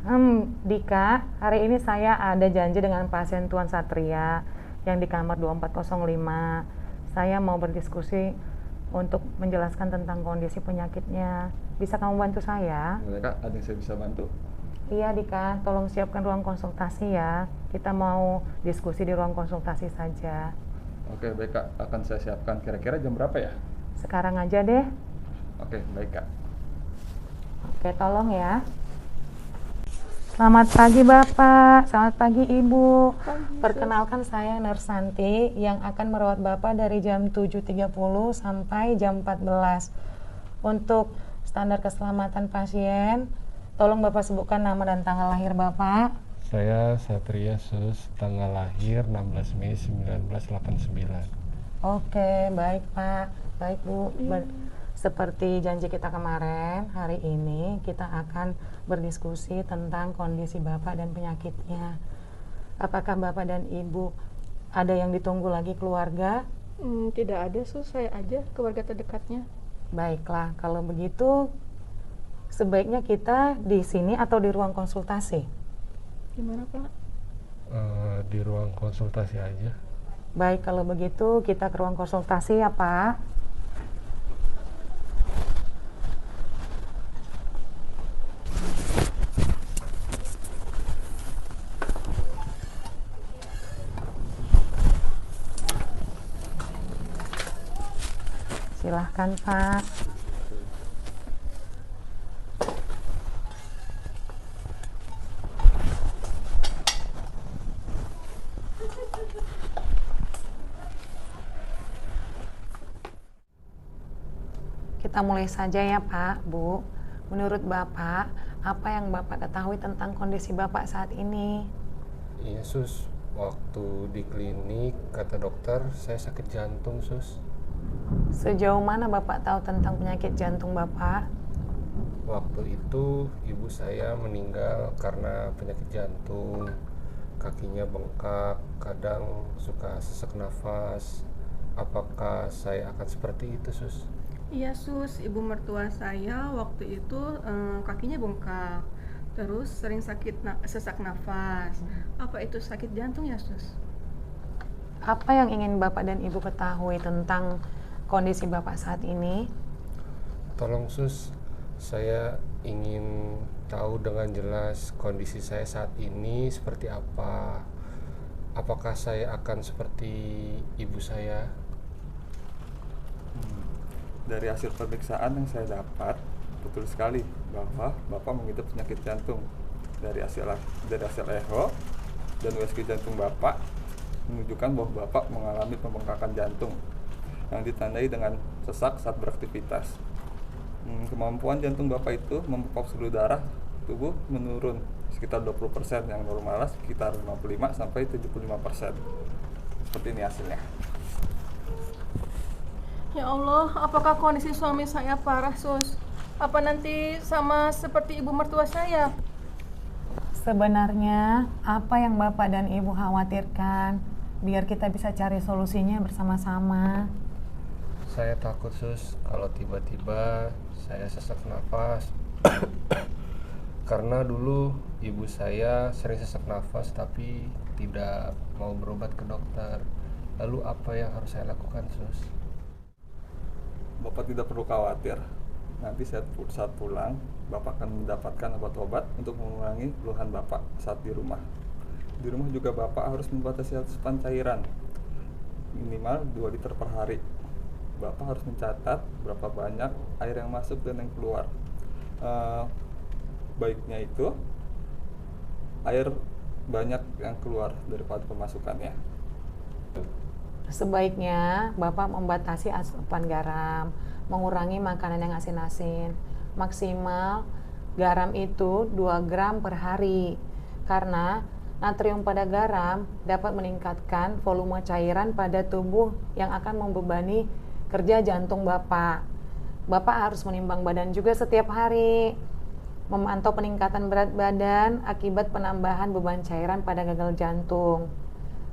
Dika, hari ini saya ada janji dengan pasien Tuan Satria yang di kamar 2405. Saya mau berdiskusi untuk menjelaskan tentang kondisi penyakitnya. Bisa kamu bantu saya? Boleh Kak, ada yang saya bisa bantu? Iya Dika, tolong siapkan ruang konsultasi ya. Kita mau diskusi di ruang konsultasi saja. Oke, baik Kak, akan saya siapkan. Kira-kira jam berapa ya? Sekarang aja deh. Oke, baik Kak. Oke, tolong ya. Selamat pagi Bapak, selamat pagi Ibu. Perkenalkan saya Nursanti yang akan merawat Bapak dari jam 7.30 sampai jam 14. Untuk standar keselamatan pasien, tolong Bapak sebutkan nama dan tanggal lahir Bapak. Saya Satria Sus, tanggal lahir 16 Mei 1989. Oke, baik Pak, baik Bu. Seperti janji kita kemarin, hari ini kita akan berdiskusi tentang kondisi Bapak dan penyakitnya. Apakah Bapak dan Ibu ada yang ditunggu lagi keluarga? Tidak ada, Sus. Saya aja keluarga terdekatnya. Baiklah, kalau begitu sebaiknya kita di sini atau di ruang konsultasi? Gimana, Pak? Di ruang konsultasi aja. Baik, kalau begitu kita ke ruang konsultasi ya Pak. Silahkan Pak. Kita mulai saja ya Pak, Bu. Menurut Bapak, apa yang Bapak ketahui tentang kondisi Bapak saat ini? Iya Sus, waktu di klinik kata dokter saya sakit jantung Sus. Sejauh mana Bapak tahu tentang penyakit jantung Bapak? Waktu itu ibu saya meninggal karena penyakit jantung. Kakinya bengkak, kadang suka sesak nafas. Apakah saya akan seperti itu Sus? Iya, Sus. Ibu mertua saya waktu itu kakinya bengkak. Terus sering sesak nafas. Apa itu sakit jantung ya, Sus? Apa yang ingin Bapak dan Ibu ketahui tentang kondisi Bapak saat ini? Tolong Sus, saya ingin tahu dengan jelas kondisi saya saat ini seperti apa. Apakah saya akan seperti ibu saya? Dari hasil pemeriksaan yang saya dapat, betul sekali bahwa Bapak mengidap penyakit jantung. Dari hasil echo dan USG jantung Bapak menunjukkan bahwa Bapak mengalami pembengkakan jantung yang ditandai dengan sesak saat beraktivitas. Kemampuan jantung Bapak itu memompa seluruh darah tubuh menurun sekitar 20%, yang normalnya sekitar 55 sampai 75%. Seperti ini hasilnya. Ya Allah, apakah kondisi suami saya parah, Sus? Apa nanti sama seperti ibu mertua saya? Sebenarnya, apa yang Bapak dan Ibu khawatirkan? Biar kita bisa cari solusinya bersama-sama. Saya takut Sus kalau tiba-tiba saya sesak nafas. Karena dulu ibu saya sering sesak nafas tapi tidak mau berobat ke dokter. Lalu apa yang harus saya lakukan Sus? Bapak tidak perlu khawatir. Nanti saat pulang, Bapak akan mendapatkan obat-obat untuk mengurangi keluhan Bapak saat di rumah. Di rumah juga Bapak harus membatasi asupan cairan minimal 2 liter per hari. Bapak harus mencatat berapa banyak air yang masuk dan yang keluar. Baiknya itu air banyak yang keluar daripada pemasukannya. Sebaiknya Bapak membatasi asupan garam, mengurangi makanan yang asin-asin. Maksimal garam itu 2 gram per hari. Karena natrium pada garam dapat meningkatkan volume cairan pada tubuh yang akan membebani kerja jantung Bapak. Bapak harus menimbang badan juga setiap hari. Memantau peningkatan berat badan akibat penambahan beban cairan pada gagal jantung.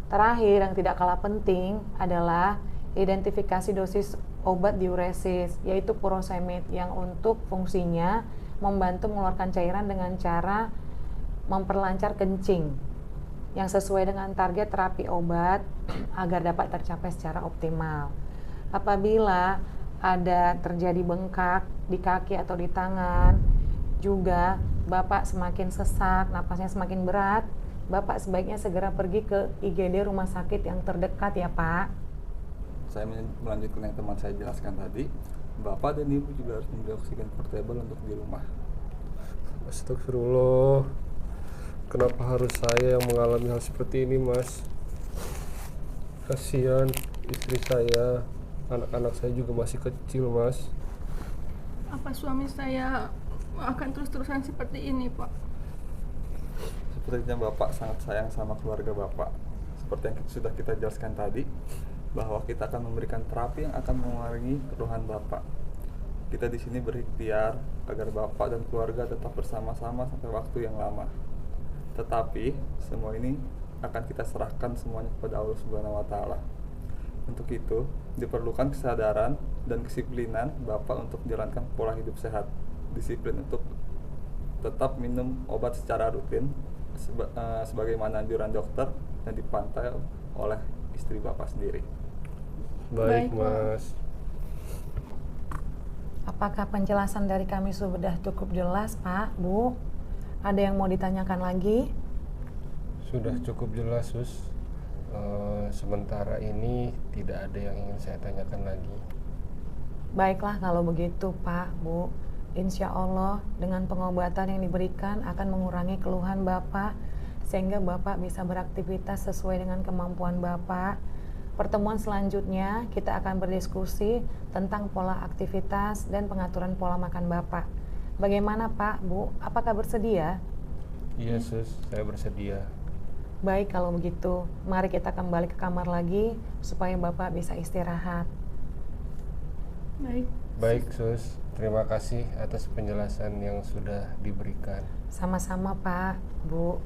Terakhir, yang tidak kalah penting adalah identifikasi dosis obat diuresis, yaitu furosemid, yang untuk fungsinya membantu mengeluarkan cairan dengan cara memperlancar kencing yang sesuai dengan target terapi obat agar dapat tercapai secara optimal. Apabila ada terjadi bengkak di kaki atau di tangan, juga Bapak semakin sesak, napasnya semakin berat, Bapak sebaiknya segera pergi ke IGD rumah sakit yang terdekat ya Pak. Saya melanjutkan yang teman saya jelaskan tadi, Bapak dan Ibu juga harus membeli oksigen portable untuk di rumah. Astagfirullah, kenapa harus saya yang mengalami hal seperti ini, Mas? Kasihan istri saya, anak-anak saya juga masih kecil, Mas. Apa suami saya akan terus-terusan seperti ini, Pak? Sepertinya Bapak sangat sayang sama keluarga Bapak. Seperti yang sudah kita jelaskan tadi, bahwa kita akan memberikan terapi yang akan mengurangi keluhan Bapak. Kita di sini berikhtiar agar Bapak dan keluarga tetap bersama-sama sampai waktu yang lama. Tetapi semua ini akan kita serahkan semuanya kepada Allah Subhanahu wa taala. Untuk itu, diperlukan kesadaran dan kedisiplinan Bapak untuk menjalankan pola hidup sehat. Disiplin untuk tetap minum obat secara rutin sebagaimana anjuran dokter dan dipantau oleh istri Bapak sendiri. Baik, Baik, Mas. Apakah penjelasan dari kami sudah cukup jelas, Pak, Bu? Ada yang mau ditanyakan lagi? Sudah cukup jelas, Sus. Sementara ini tidak ada yang ingin saya tanyakan lagi. Baiklah kalau begitu, Pak, Bu. Insya Allah dengan pengobatan yang diberikan akan mengurangi keluhan Bapak sehingga Bapak bisa beraktivitas sesuai dengan kemampuan Bapak. Pertemuan selanjutnya kita akan berdiskusi tentang pola aktivitas dan pengaturan pola makan Bapak. Bagaimana Pak, Bu? Apakah bersedia? Iya, Sus, saya bersedia. Baik kalau begitu, mari kita kembali ke kamar lagi supaya Bapak bisa istirahat. Baik. Baik, Sus. Terima kasih atas penjelasan yang sudah diberikan. Sama-sama Pak, Bu.